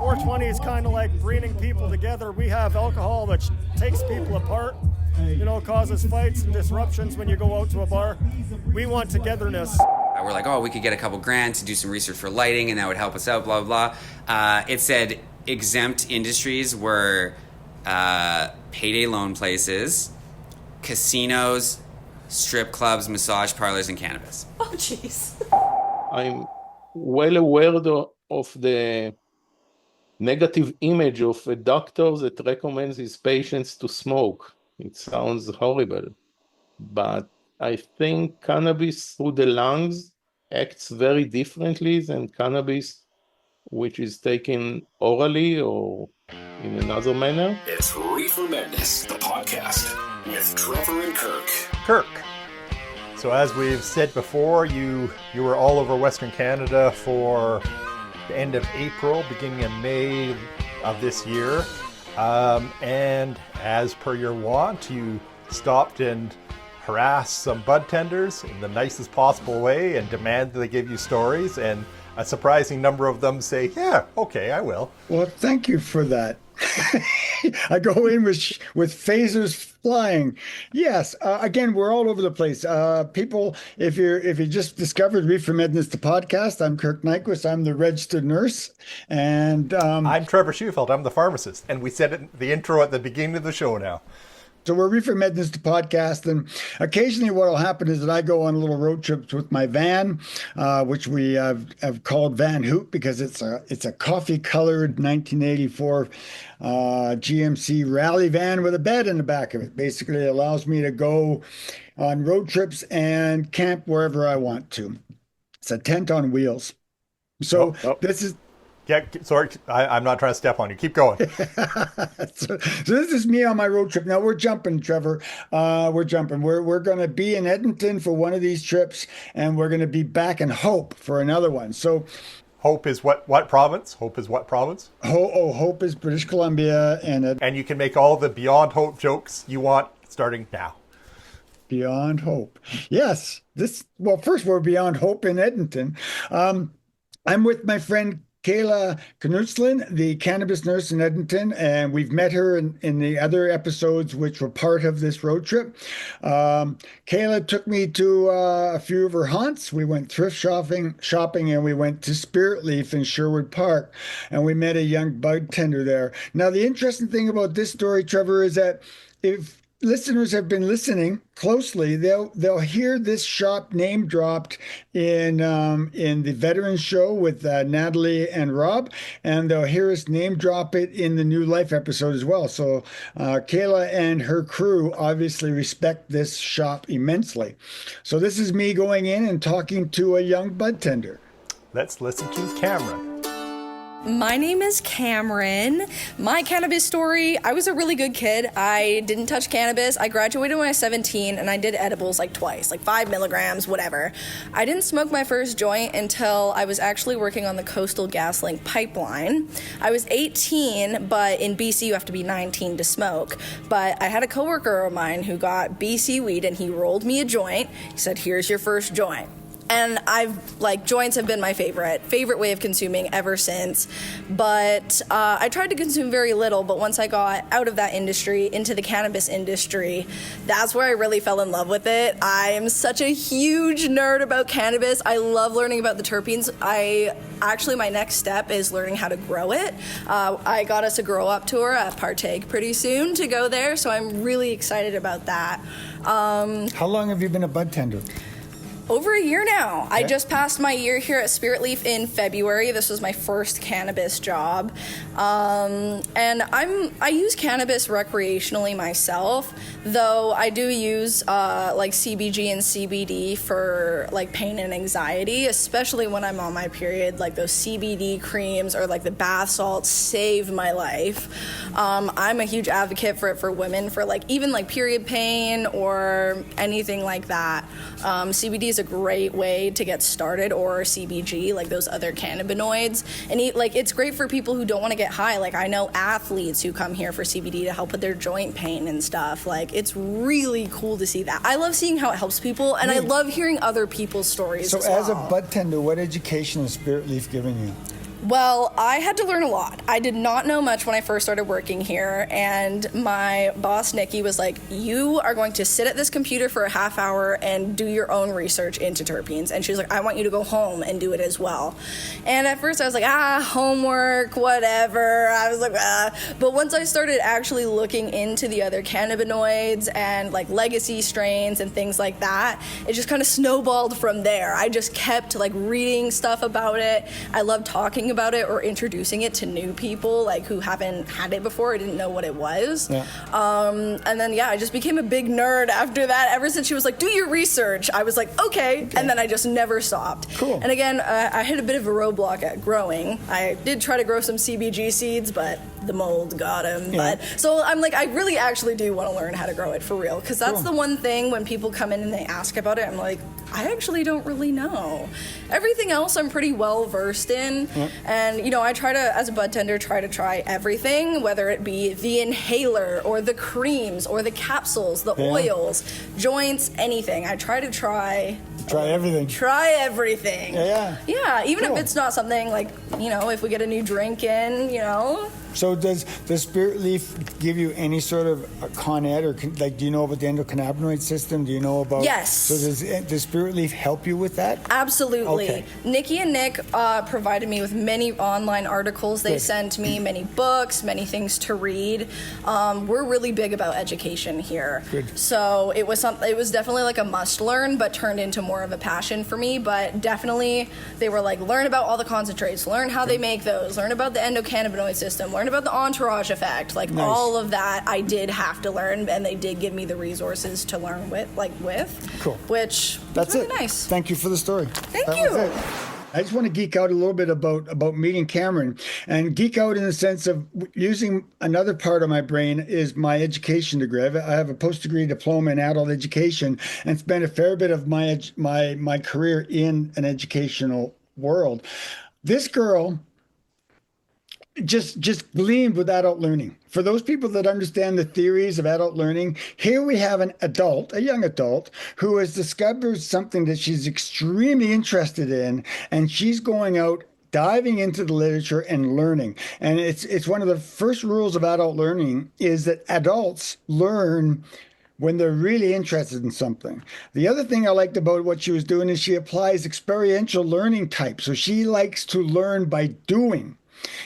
420 is kind of like bringing people together. We have alcohol that takes people apart, causes fights and disruptions when you go out to a bar. We want togetherness. We're like, we could get a couple grand to do some research for lighting, and that would help us out, blah, blah, blah. It said exempt industries were payday loan places, casinos, strip clubs, massage parlors, and cannabis. Oh, jeez. I'm well aware of the negative image of a doctor that recommends his patients to smoke. It sounds horrible, but I think cannabis through the lungs acts very differently than cannabis which is taken orally or in another manner. It's Reefer Madness, the podcast with Trevor and Kirk. Kirk. So as we've said before, you were all over Western Canada for the end of April, beginning of May of this year. And as per your wont, you stopped and harassed some budtenders in the nicest possible way and demand that they give you stories. And a surprising number of them say, yeah, okay, I will. Well, thank you for that. I go in with phasers flying. Yes, again, we're all over the place. People, if you just discovered Reefer Madness, the podcast, I'm Kirk Nyquist. I'm the registered nurse, and I'm Trevor Schufeld. I'm the pharmacist, and we said it in the intro at the beginning of the show now. So we're Reefer Madness, the podcast, and occasionally what will happen is that I go on little road trips with my van, which we have called Van Hoop because it's a coffee-colored 1984 GMC rally van with a bed in the back of it. Basically, it allows me to go on road trips and camp wherever I want to. It's a tent on wheels. So this is... Yeah, sorry, I'm not trying to step on you. Keep going. So this is me on my road trip. Now we're jumping, Trevor. We're jumping. We're going to be in Edmonton for one of these trips, and we're going to be back in Hope for another one. So Hope is what province? Hope is what province? Hope is British Columbia. And you can make all the Beyond Hope jokes you want starting now. Beyond Hope. Yes. First we're Beyond Hope in Edmonton. I'm with my friend Kayla Knutzlin, the cannabis nurse in Edmonton, and we've met her in the other episodes which were part of this road trip. Kayla took me to a few of her haunts. We went thrift shopping, and we went to Spiritleaf in Sherwood Park, and we met a young bud tender there. Now, the interesting thing about this story, Trevor, is that if listeners have been listening closely, they'll hear this shop name dropped in the Veterans Show with Natalie and Rob, and they'll hear us name drop it in the New Life episode as well. So Kayla and her crew obviously respect this shop immensely. So this is me going in and talking to a young bud tender. Let's listen to Kamryn. My name is Kamryn. My cannabis story, I was a really good kid. I didn't touch cannabis. I graduated when I was 17 and I did edibles like twice, like 5 milligrams, whatever. I didn't smoke my first joint until I was actually working on the Coastal GasLink pipeline. I was 18, but in BC you have to be 19 to smoke. But I had a coworker of mine who got BC weed and he rolled me a joint. He said, "Here's your first joint." And joints have been my favorite way of consuming ever since. But I tried to consume very little, but once I got out of that industry, into the cannabis industry, that's where I really fell in love with it. I am such a huge nerd about cannabis. I love learning about the terpenes. My next step is learning how to grow it. I got us a grow up tour at Partake pretty soon to go there, so I'm really excited about that. How long have you been a bud tender? Over a year now. Okay. I just passed my year here at Spiritleaf in February. This was my first cannabis job. And I use cannabis recreationally myself, though I do use CBG and CBD for pain and anxiety, especially when I'm on my period. Those CBD creams or the bath salts save my life. I'm a huge advocate for it for women for even period pain or anything like that. CBD is a great way to get started, or CBG, those other cannabinoids. And it's great for people who don't want to get high. I know athletes who come here for CBD to help with their joint pain and stuff. It's really cool to see that. I love seeing how it helps people, and I love hearing other people's stories as well. So as a bud tender, what education has Spiritleaf given you? Well, I had to learn a lot. I did not know much when I first started working here, and my boss, Nikki, was like, you are going to sit at this computer for a half hour and do your own research into terpenes. And she was like, I want you to go home and do it as well. And at first I was like, homework, whatever. I was like, But once I started actually looking into the other cannabinoids and like legacy strains and things like that, it just kind of snowballed from there. I just kept like reading stuff about it. I love talking about it or introducing it to new people like who haven't had it before or didn't know what it was. Yeah. And then I just became a big nerd after that. Ever since she was like, do your research, I was like, okay. And then I just never stopped. Cool. And again, I hit a bit of a roadblock at growing. I did try to grow some CBG seeds, but the mold got him. Yeah. But so I'm like, I really actually do want to learn how to grow it for real, because that's the one thing when people come in and they ask about it, I'm like, I actually don't really know. Everything else I'm pretty well versed in. And, I try to, as a bud tender, try everything, whether it be the inhaler or the creams or the capsules, the oils, joints, anything. I try to try everything. Try everything. Yeah. Even Cool. if it's not something like, if we get a new drink in, So does Spiritleaf give you any sort of a con ed, or do you know about the endocannabinoid system? Do you know about? Yes. So does Spiritleaf help you with that? Absolutely. Okay. Nikki and Nick provided me with many online articles. They Good. sent me many books, many things to read. We're really big about education here. Good. So it was definitely like a must learn, but turned into more of a passion for me. But definitely they were like, learn about all the concentrates, learn how they make those, learn about the endocannabinoid system, learn about the entourage effect, like Nice. all of that I did have to learn, and they did give me the resources to learn with. Cool. Which That's was really it. nice. Thank you for the story. Thank That you. was it. I just want to geek out a little bit about meeting Kamryn, and geek out in the sense of using another part of my brain is my education degree. I have a post-degree diploma in adult education and spent a fair bit of my career in an educational world. This girl just gleamed with adult learning. For those people that understand the theories of adult learning, here we have a young adult, who has discovered something that she's extremely interested in, and she's going out diving into the literature and learning. And it's one of the first rules of adult learning is that adults learn when they're really interested in something. The other thing I liked about what she was doing is she applies experiential learning type. So she likes to learn by doing.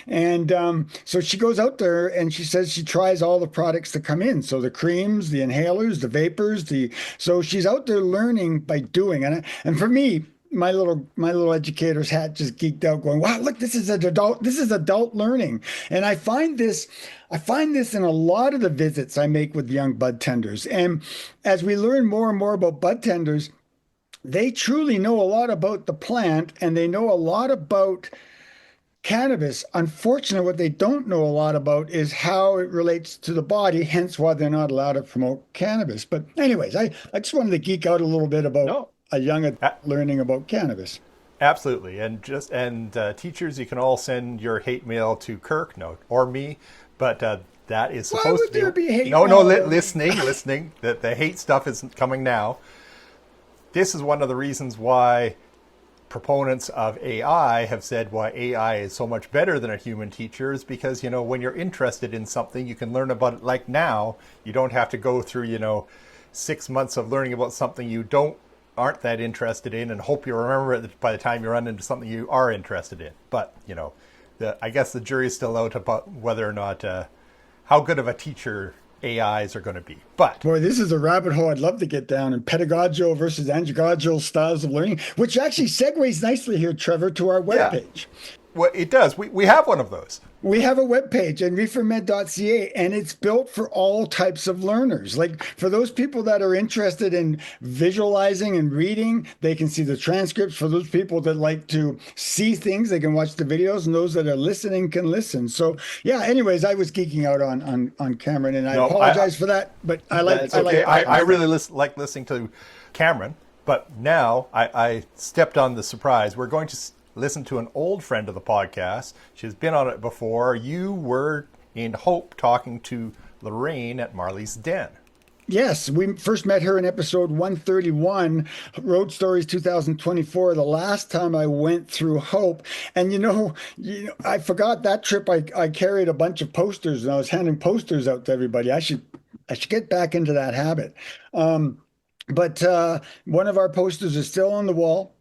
And so she goes out there and she says she tries all the products that come in. So the creams, the inhalers, the vapors, so she's out there learning by doing. And for me, my little educator's hat just geeked out, going, wow, look, this is adult learning. And I find this in a lot of the visits I make with young bud tenders. And as we learn more and more about bud tenders, they truly know a lot about the plant, and they know a lot about cannabis. Unfortunately, what they don't know a lot about is how it relates to the body, hence why they're not allowed to promote cannabis. But anyways, I just wanted to geek out a little bit about a young adult learning about cannabis. Absolutely. And teachers, you can all send your hate mail to Kirk, or me, but that is supposed Why would to be... there be hate No, mail? listening. The hate stuff is coming now. This is one of the reasons why proponents of AI have said why AI is so much better than a human teacher, is because, when you're interested in something, you can learn about it like now. You don't have to go through, 6 months of learning about something you aren't that interested in and hope you remember it by the time you run into something you are interested in. But, I guess the jury's still out about whether or not how good of a teacher AIs are going to be. But boy, this is a rabbit hole I'd love to get down in pedagogical versus andragogical styles of learning, which actually segues nicely here, Trevor, to our webpage. Well, it does. We have one of those. We have a webpage at reefermed.ca, and it's built for all types of learners. Like for those people that are interested in visualizing and reading, they can see the transcripts. For those people that like to see things, they can watch the videos, and those that are listening can listen. So yeah, anyways, I was geeking out on Kamryn, and I apologize for that, but I like I really like listening to Kamryn, but now I stepped on the surprise. We're going to listen to an old friend of the podcast. She's been on it before. You were in Hope talking to Lorraine at Marlee's Den. Yes, we first met her in episode 131, Road Stories 2024, the last time I went through Hope. And I forgot that trip I carried a bunch of posters and I was handing posters out to everybody. I should get back into that habit. But one of our posters is still on the wall.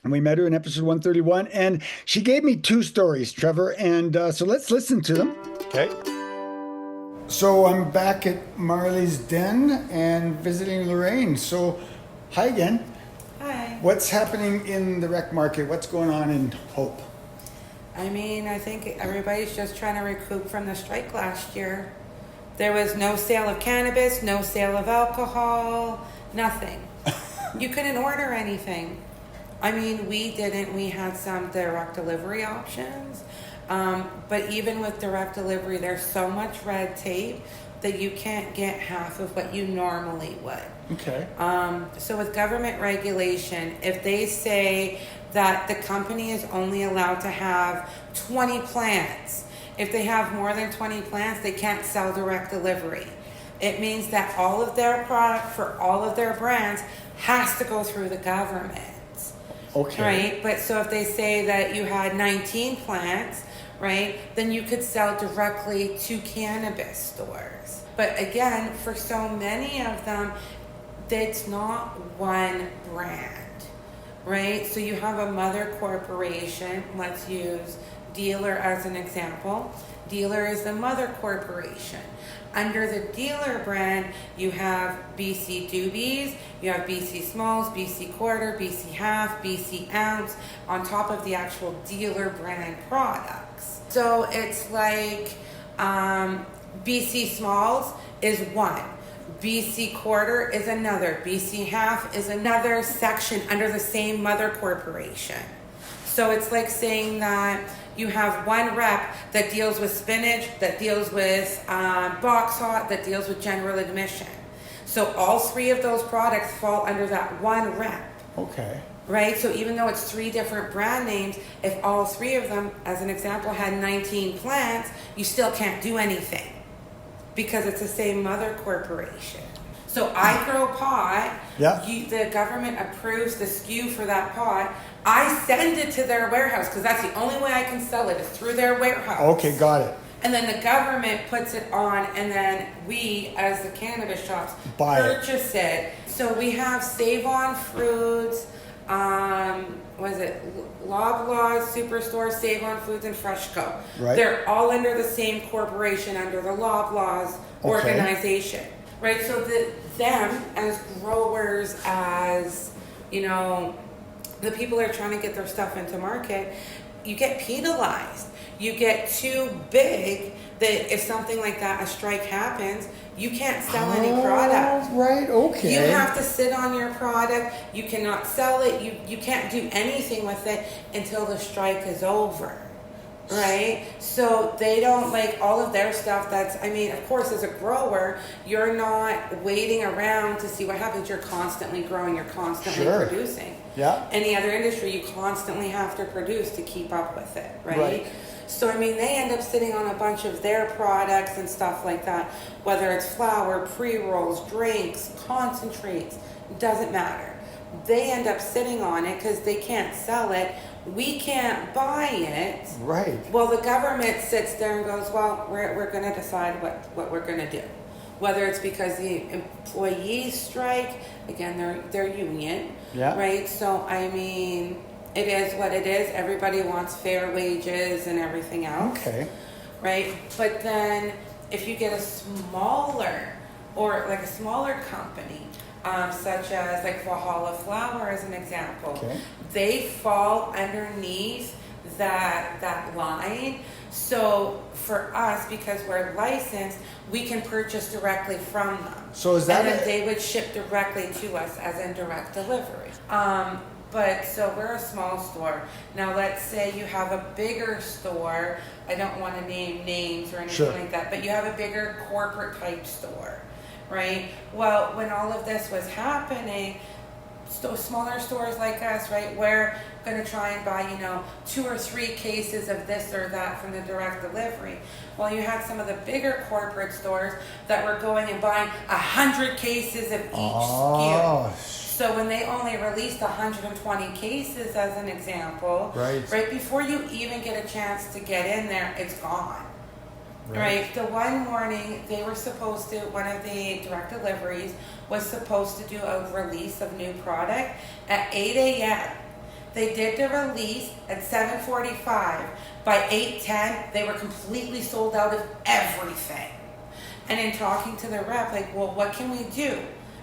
And we met her in episode 131, and she gave me two stories, Trevor. And so let's listen to them. Okay. So I'm back at Marlee's den and visiting Lorraine. So, hi again. Hi. What's happening in the rec market? What's going on in Hope? I mean, I think everybody's just trying to recoup from the strike last year. There was no sale of cannabis, no sale of alcohol, nothing. You couldn't order anything. I mean, we didn't. We had some direct delivery options. But even with direct delivery, there's so much red tape that you can't get half of what you normally would. Okay. So with government regulation, if they say that the company is only allowed to have 20 plants, if they have more than 20 plants, they can't sell direct delivery. It means that all of their product for all of their brands has to go through the government. Okay. Right? But so if they say that you had 19 plants, right, then you could sell directly to cannabis stores. But again, for so many of them, it's not one brand, right? So you have a mother corporation. Let's use Dealer as an example. Dealer is the mother corporation. Under the Dealer brand, you have BC Doobies, you have BC Smalls, BC Quarter, BC Half, BC Ounce, on top of the actual Dealer brand products. So it's like BC Smalls is one, BC Quarter is another, BC Half is another section under the same mother corporation. So it's like saying that you have one rep that deals with spinach, that deals with box hot, that deals with general admission. So all three of those products fall under that one rep. Okay. Right? So even though it's three different brand names, if all three of them, as an example, had 19 plants, you still can't do anything because it's the same mother corporation. So I grow pot, Yeah. The government approves the SKU for that pot, I send it to their warehouse because that's the only way I can sell it is through their warehouse. Okay, got it. And then the government puts it on, and then we, as the cannabis shops, Buy it. purchase it. So we have Save On Fruits, Loblaws, Superstore, Save On Foods, and Freshco. Right. They're all under the same corporation, under the Loblaws organization. Right, so them as growers, as, the people that are trying to get their stuff into market, you get penalized. You get too big that if something like that, a strike happens, you can't sell any product. Right, okay. You have to sit on your product. You cannot sell it. You can't do anything with it until the strike is over. Right? So they don't like all of their stuff. Of course, as a grower, you're not waiting around to see what happens. You're constantly growing. You're constantly producing. Yeah. Any other industry, you constantly have to produce to keep up with it. Right? So, they end up sitting on a bunch of their products and stuff like that, whether it's flour, pre-rolls, drinks, concentrates, doesn't matter. They end up sitting on it because they can't sell it. We can't buy it. Right. Well, the government sits there and goes, well, we're going to decide what we're going to do. Whether it's because the employees strike, again, they're union. Yeah. Right? So, it is what it is. Everybody wants fair wages and everything else. Okay. Right? But then if you get a smaller company, such as like Valhalla Flour as an example, they fall underneath that line. So for us, because we're licensed, we can purchase directly from them. So is that and then they would ship directly to us as in direct delivery. But so we're a small store. Now let's say you have a bigger store. I don't want to name names or anything like that, but you have a bigger corporate type store, right? Well, when all of this was happening, smaller stores like us, right, we're going to try and buy, 2 or 3 cases of this or that from the direct delivery. Well, you had some of the bigger corporate stores that were going and buying 100 cases of each SKU. So when they only released 120 cases, as an example, right before you even get a chance to get in there, it's gone. Right. The one morning they were supposed to, one of the direct deliveries was supposed to do a release of new product at 8 a.m. They did the release at 7:45. By 8:10, they were completely sold out of everything. And in talking to the rep, like, well, what can we do?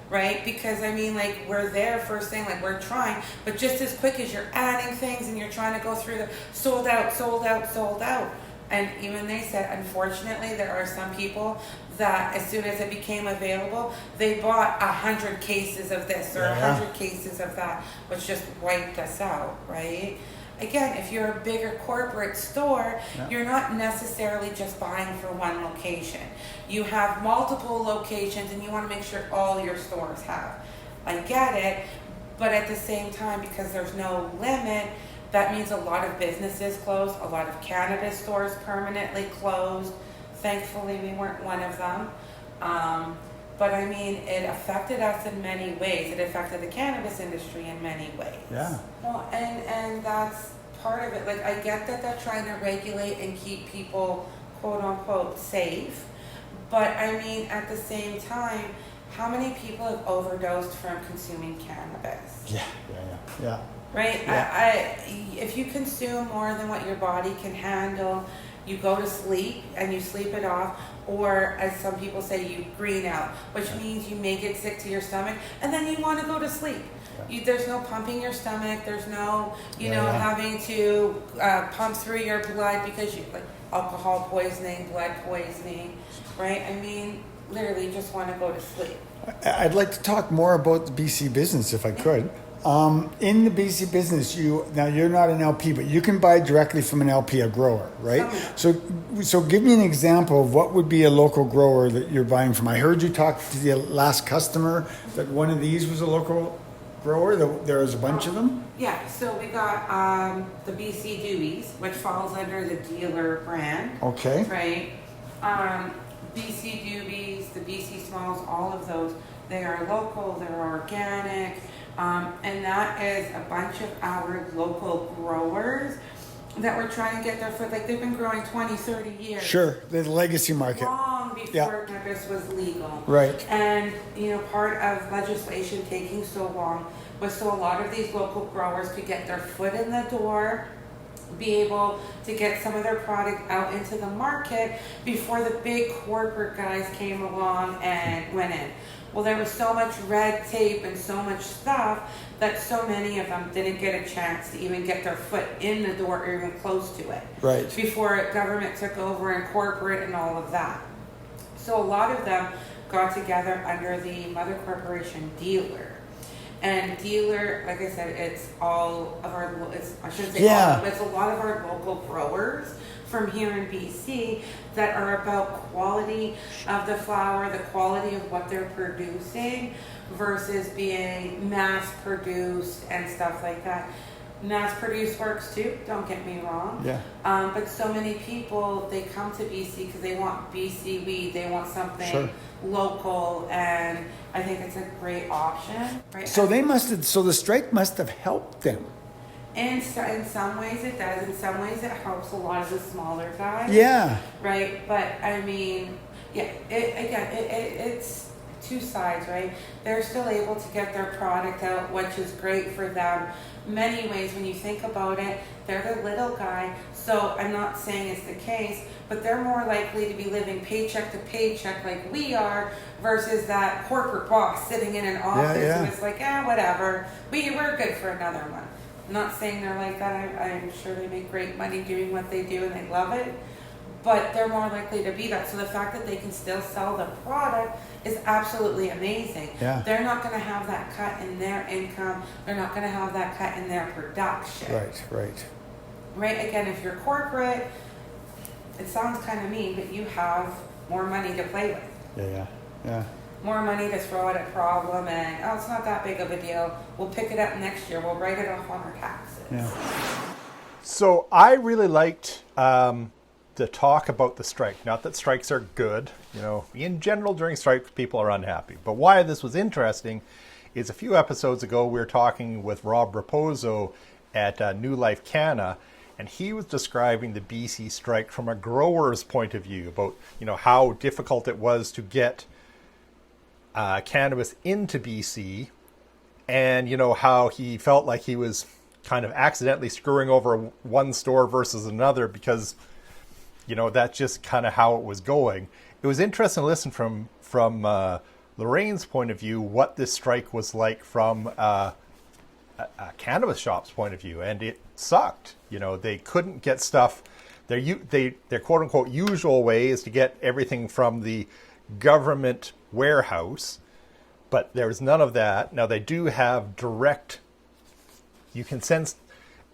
Right? Because we're there first thing, we're trying, but just as quick as you're adding things and you're trying to go through the sold out. And even they said, unfortunately, there are some people that as soon as it became available, they bought 100 cases of this or 100 cases of that, which just wiped us out, right? Again, if you're a bigger corporate store, you're not necessarily just buying for one location. You have multiple locations and you want to make sure all your stores have. I get it, but at the same time, because there's no limit, that means a lot of businesses closed, a lot of cannabis stores permanently closed. Thankfully, we weren't one of them. But it affected us in many ways. It affected the cannabis industry in many ways. Yeah. Well, and that's part of it. I get that they're trying to regulate and keep people, quote unquote, safe. But at the same time, how many people have overdosed from consuming cannabis? Yeah. Right? Yeah. If you consume more than what your body can handle, you go to sleep and you sleep it off, or as some people say, you green out, which means you may get sick to your stomach and then you want to go to sleep. There's no pumping your stomach, there's no, having to pump through your blood because you alcohol poisoning, blood poisoning, right? Literally you just want to go to sleep. I'd like to talk more about the BC business if I could. In the BC business, now you're not an LP, but you can buy directly from an LP, a grower, right? So give me an example of what would be a local grower that you're buying from. I heard you talk to the last customer that one of these was a local grower. There was a bunch of them. Yeah, so we got the BC Doobies, which falls under the dealer brand. Okay. Right. BC Doobies, the BC Smalls, all of those, they are local, they're organic. And that is a bunch of our local growers that were trying to get their foot. They've been growing 20, 30 years. Sure, the legacy market. Long before cannabis was legal. Right. And, part of legislation taking so long was so a lot of these local growers could get their foot in the door, be able to get some of their product out into the market before the big corporate guys came along and went in. Well, there was so much red tape and so much stuff that so many of them didn't get a chance to even get their foot in the door or even close to it. Right. Before government took over and corporate and all of that. So a lot of them got together under the mother corporation Dealer. And Dealer, like I said, it's all of our, I shouldn't say all, but it's a lot of our local growers from here in BC that are about quality of the flower, the quality of what they're producing versus being mass produced and stuff like that. Mass produced works too, don't get me wrong. Yeah. But so many people, they come to BC because they want BC weed, they want something local, and I think it's a great option. Right? So the strike must have helped them. And so in some ways it does. In some ways it helps a lot of the smaller guys. Yeah. Right. But it's two sides, right? They're still able to get their product out, which is great for them. Many ways, when you think about it, they're the little guy. So I'm not saying it's the case, but they're more likely to be living paycheck to paycheck like we are versus that corporate boss sitting in an office and it's like, whatever. We're good for another month. I'm not saying they're like that. I'm sure they make great money doing what they do and they love it, but they're more likely to be that. So the fact that they can still sell the product is absolutely amazing. Yeah. They're not going to have that cut in their income. They're not going to have that cut in their production. Right. Again, if you're corporate, it sounds kind of mean, but you have more money to play with. Yeah. more money to throw at a problem and, oh, it's not that big of a deal. We'll pick it up next year. We'll write it off on our taxes. Yeah. So I really liked the talk about the strike. Not that strikes are good. You know, in general, during strikes, people are unhappy. But why this was interesting is a few episodes ago, we were talking with Rob Raposo at New Life Canna, and he was describing the BC strike from a grower's point of view about, you know, how difficult it was to get cannabis into BC, and, you know, how he felt like he was kind of accidentally screwing over one store versus another because, you know, that's just kind of how it was going. It was interesting to listen from Lorraine's point of view what this strike was like from a cannabis shop's point of view, and it sucked. You know, they couldn't get stuff. Their quote unquote usual way is to get everything from the government warehouse, but there's none of that. Now they do have direct. You can send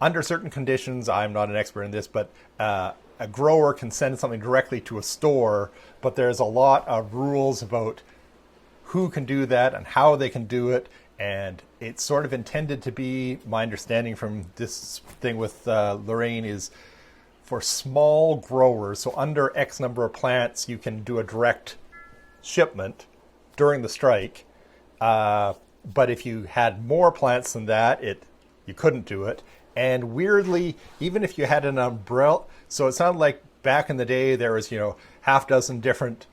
under certain conditions. I'm not an expert in this, but a grower can send something directly to a store, but there's a lot of rules about who can do that and how they can do it. And it's sort of intended to be, my understanding from this thing with Lorraine, is for small growers. So under X number of plants, you can do a direct shipment during the strike. But if you had more plants than that, you couldn't do it. And weirdly, even if you had an umbrella, so it sounded like back in the day there was, you know, half dozen different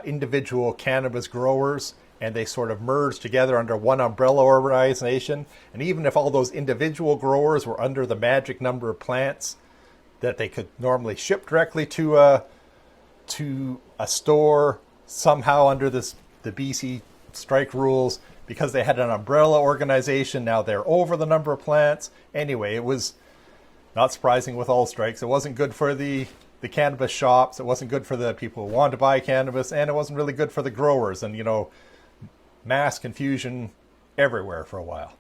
individual cannabis growers, and they sort of merged together under one umbrella organization. And even if all those individual growers were under the magic number of plants that they could normally ship directly to a store, somehow under the BC strike rules, because they had an umbrella organization, now they're over the number of plants. Anyway, it was not surprising with all strikes. It wasn't good for the cannabis shops. It wasn't good for the people who wanted to buy cannabis, and it wasn't really good for the growers. And, you know, mass confusion everywhere for a while.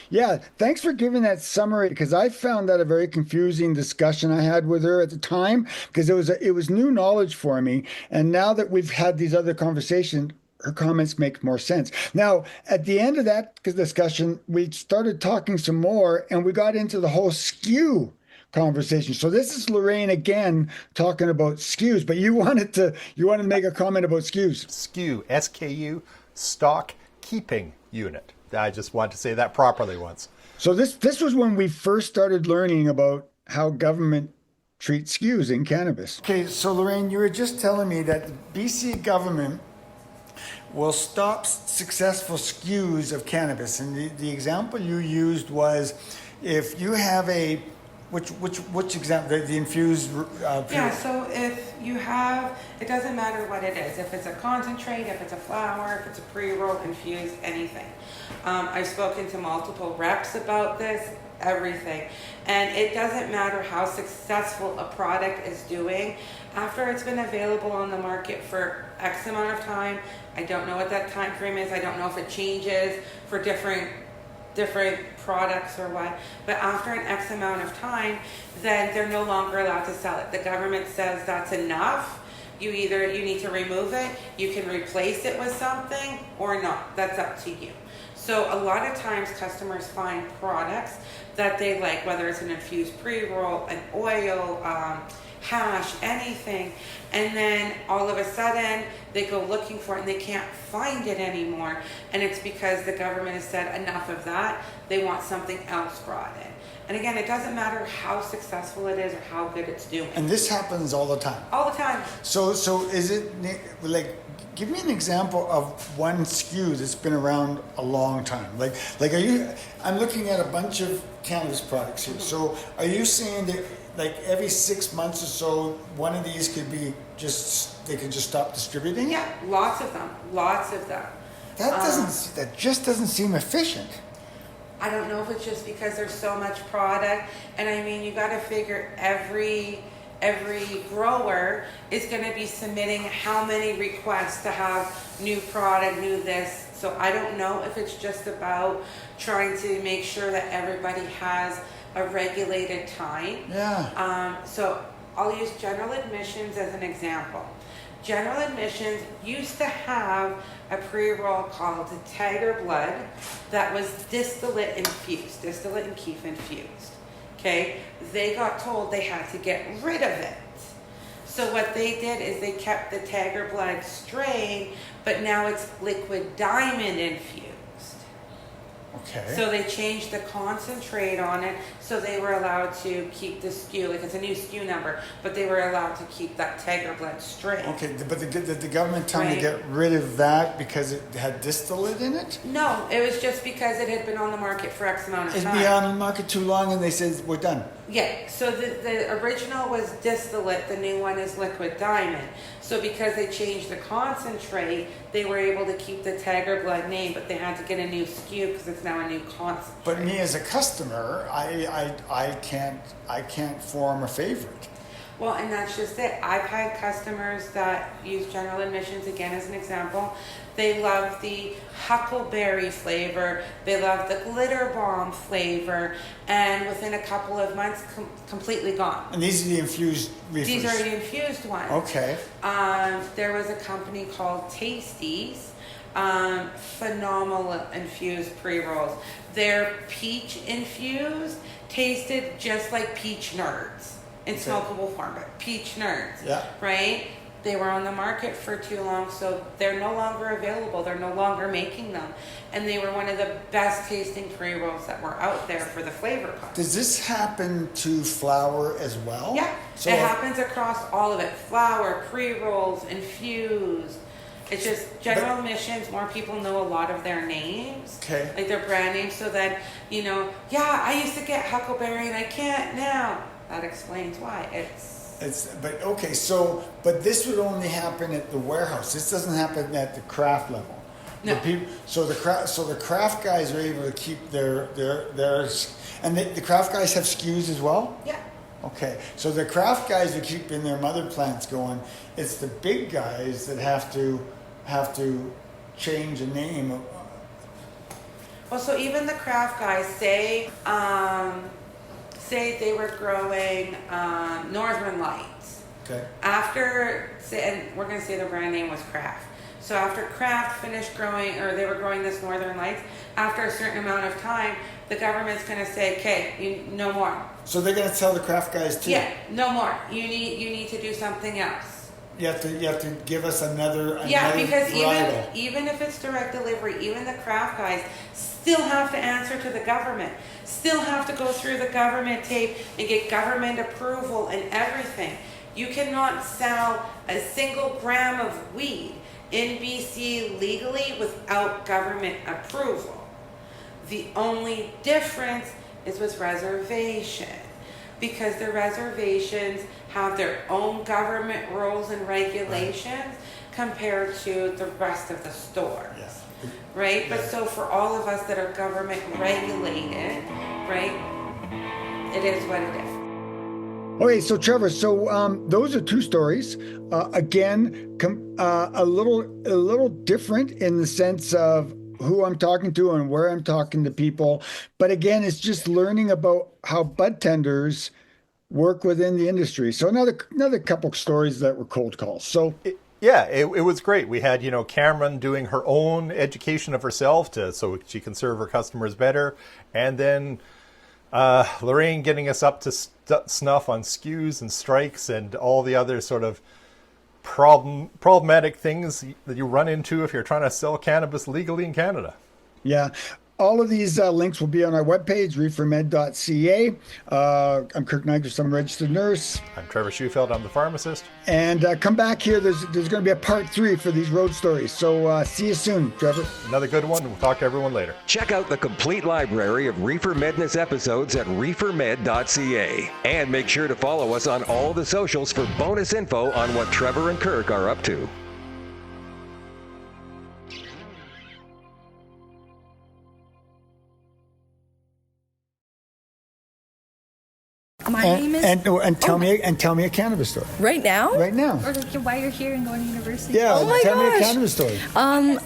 Yeah, thanks for giving that summary, because I found that a very confusing discussion I had with her at the time, because it was new knowledge for me. And now that we've had these other conversations, her comments make more sense. Now, at the end of that discussion, we started talking some more, and we got into the whole SKU conversation. So this is Lorraine again talking about SKUs, but you wanted to make a comment about SKUs. SKU, SKU, stock keeping unit. I just wanted to say that properly once. So this was when we first started learning about how government treats SKUs in cannabis. Okay, so Lorraine, you were just telling me that the BC government will stop successful SKUs of cannabis, and the example you used was if you have a which example, the infused yeah, so if you have, it doesn't matter what it is, if it's a concentrate, if it's a flower, if it's a pre-roll, infused, anything. I've spoken to multiple reps about this, everything, and it doesn't matter how successful a product is doing after it's been available on the market for X amount of time. I don't know what that time frame is. I don't know if it changes for different products or what, but after an X amount of time, then they're no longer allowed to sell it. The government says that's enough. You need to remove it, you can replace it with something or not. That's up to you. So a lot of times customers find products that they like, whether it's an infused pre-roll, an oil, hash, anything, and then all of a sudden they go looking for it and they can't find it anymore, and it's because the government has said enough of that, they want something else brought in. And again, it doesn't matter how successful it is or how good it's doing. And this happens all the time. All the time. So is it like, give me an example of one SKU that's been around a long time. Like I'm looking at a bunch of cannabis products here. So are you saying that like every 6 months or so, one of these could be they could just stop distributing? Yeah, lots of them. That just doesn't seem efficient. I don't know if it's just because there's so much product, and I mean, you got to figure every grower is going to be submitting how many requests to have new product, new this. So I don't know if it's just about trying to make sure that everybody has a regulated time. Yeah. So I'll use general admissions as an example. General Admissions used to have a pre-roll called Tiger Blood that was distillate and keef infused. Okay, they got told they had to get rid of it. So what they did is they kept the Tiger Blood strain, but now it's liquid diamond infused. Okay. So they changed the concentrate on it, so they were allowed to keep the SKU, like it's a new SKU number, but they were allowed to keep that Tiger Blood strain. Okay, but did the government tell them to Right. get rid of that because it had distillate in it? No, it was just because it had been on the market for X amount of It's time. been on the market too long, and they said we're done. Yeah, so the original was distillate, the new one is liquid diamond. So because they changed the concentrate, they were able to keep the Tiger Blood name, but they had to get a new SKU because it's now a new concentrate. But me as a customer, I can't form a favorite. Well, and that's just it. I've had customers that use General Admissions, again as an example. They love the huckleberry flavor, they love the glitter bomb flavor, and within a couple of months, completely gone. And these are the infused reefers. These are the infused ones. Okay. There was a company called Tasties, phenomenal infused pre-rolls. Their peach infused tasted just like peach nerds in smokable form, but peach nerds, Yeah. right? They were on the market for too long, so they're no longer available. They're no longer making them. And they were one of the best tasting pre-rolls that were out there for the flavor punch. Does this happen to flour as well? Yeah, So it happens across all of it. Flour, pre-rolls, infused. It's just General Admissions, more people know a lot of their names. Okay. Like their brand names, so that, yeah, I used to get huckleberry and I can't now. That explains why. But this would only happen at the warehouse. This doesn't happen at the craft level. No. So the craft guys are able to keep their and the craft guys have SKUs as well? Yeah. Okay. So the craft guys are keeping their mother plants going. It's the big guys that have to change a name. Well, so even the craft guys say they were growing Northern Lights. Okay. And we're going to say the brand name was Kraft. So after Kraft finished growing, or they were growing this Northern Lights, after a certain amount of time, the government's going to say, okay, no more. So they're going to tell the craft guys too. Yeah, no more. You need to do something else. You have to give us another Because varietal. even if it's direct delivery, even the craft guys still have to answer to the government, still have to go through the government tape and get government approval and everything. You cannot sell a single gram of weed in BC legally without government approval. The only difference is with reservation, because the reservations have their own government rules and regulations compared to the rest of the stores. Yes. Right? But so for all of us that are government regulated, right, it is what it is. Okay, so Trevor, those are two stories. Again, a little different in the sense of who I'm talking to and where I'm talking to people. But again, it's just learning about how budtenders work within the industry. So another couple of stories that were cold calls. So it was great. We had, Kamryn doing her own education of herself so she can serve her customers better. And then Lorraine getting us up to snuff on SKUs and strikes and all the other sort of problematic things that you run into if you're trying to sell cannabis legally in Canada. Yeah. All of these links will be on our webpage, reefermed.ca. I'm Kirk Nigris, I'm a registered nurse. I'm Trevor Schufeld, I'm the pharmacist. And come back here, there's going to be a part 3 for these road stories. So see you soon, Trevor. Another good one, and we'll talk to everyone later. Check out the complete library of Reefer Madness episodes at reefermed.ca. And make sure to follow us on all the socials for bonus info on what Trevor and Kirk are up to. My name is... And tell me a cannabis story. Right now? Right now. Or like why you're here and going to university. Yeah, Oh my tell me a gosh. cannabis story.